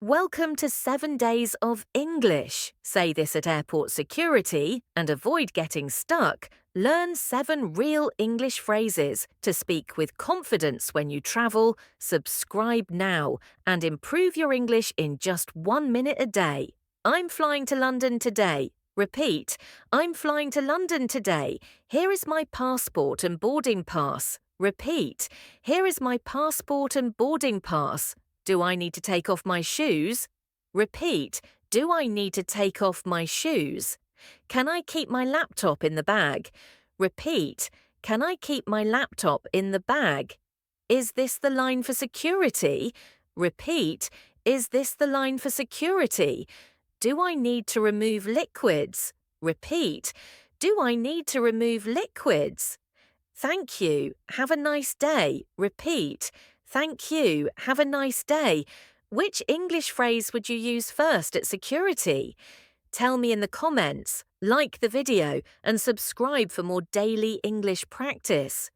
Welcome to 7 Days of English. Say this at airport security and avoid getting stuck. Learn 7 real English phrases to speak with confidence when you travel. Subscribe now and improve your English in just 1 minute a day. I'm flying to London today. Repeat. I'm flying to London today. Here is my passport and boarding pass. Repeat. Here is my passport and boarding pass. Do I need to take off my shoes? Repeat. Do I need to take off my shoes? Can I keep my laptop in the bag? Repeat. Can I keep my laptop in the bag? Is this the line for security? Repeat. Is this the line for security? Do I need to remove liquids? Repeat. Do I need to remove liquids? Thank you. Have a nice day. Repeat. Thank you. Have a nice day. Which English phrase would you use first at security? Tell me in the comments, like the video, and subscribe for more daily English practice.